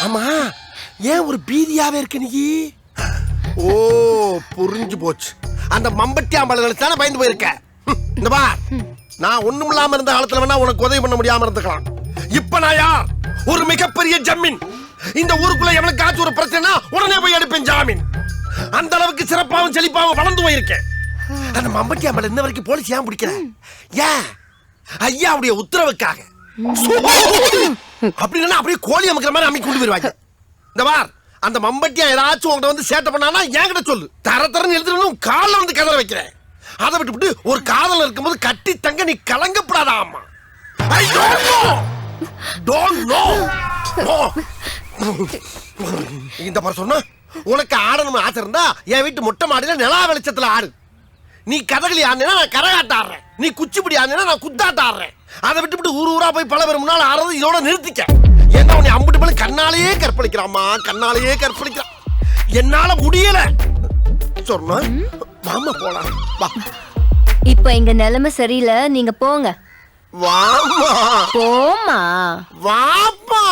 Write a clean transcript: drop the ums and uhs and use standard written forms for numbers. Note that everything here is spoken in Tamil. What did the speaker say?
ஆமா, ஏன் ஒரு பீதியாவே இருக்க நீ? ஓ, புரிஞ்சு போச்சு. அந்த மம்பட்டி ஆம்பளங்களுக்கு தானே பயந்து போயிருக்க. இந்த பார், நான் ஒண்ணும் இல்லாம இருந்த காலத்துல வேணா உனக்கு உதவி பண்ண முடியாம இருந்துக்கலாம். இப்ப நான் யார்? ஒரு மிகப்பெரிய ஜமீன். இந்த ஊருக்குள்ள எவனுக்காச்சும் ஒரு பிரச்சனை உடனே போய் எடுப்பேன் ஜாமீன். அந்த அளவுக்கு சிறப்பாவும் செழிப்பாவும் வளர்ந்து போயிருக்கேன். அந்த மம்பட்டி ஆம்பளை இன்ன வரைக்கும் போலீஸ் ஏன் பிடிக்கல? ஏன்? ஐயாவுடைய உத்தரவுக்காக. அப்படின்னா அப்படியே கோழி அமைக்கிற மாதிரி அமைக்க கொண்டு போயிருவாங்க. இந்த பார், அந்த மம்பட்டியா ஏதாச்சும் உங்கள்கிட்ட வந்து சேட்டை பண்ணானா என்கிட்ட சொல்லு. தரன்னு எழுதுறணும் காலில் வந்து கதற வைக்கிறேன். அதை விட்டு ஒரு காதல் இருக்கும்போது கட்டி தங்க நீ கலங்கப்படாதா? அம்மா, I don't know. இந்த பார், சொன்னா உனக்கு ஆடணும்னு ஆசை இருந்தா என் வீட்டு மொட்டை மாடியில நிலா வெளிச்சத்துல ஆடு. நீ கதகளி ஆடுனா நான் கரகாட்ட ஆடுறேன். நீ குச்சிப்பிடி ஆடுனா நான் குத்தாட்ட ஆடுறேன். அதை விட்டு ஊர் ஊரா போய் பல பேர் முன்னால ஆடுறது இதோட நிறுத்திக்க. என்ன உன்னை அம்புட்டு போல கண்ணாலேயே கற்பழிக்கிறாமா, கண்ணாலேயே கற்பழிக்கிறான். என்னால முடியல. சொன்னா வாமா போலாம். வா. இப்ப எங்க நிலைமை சரியில்லை, நீங்க போங்க. வாமா போமா. வாமா.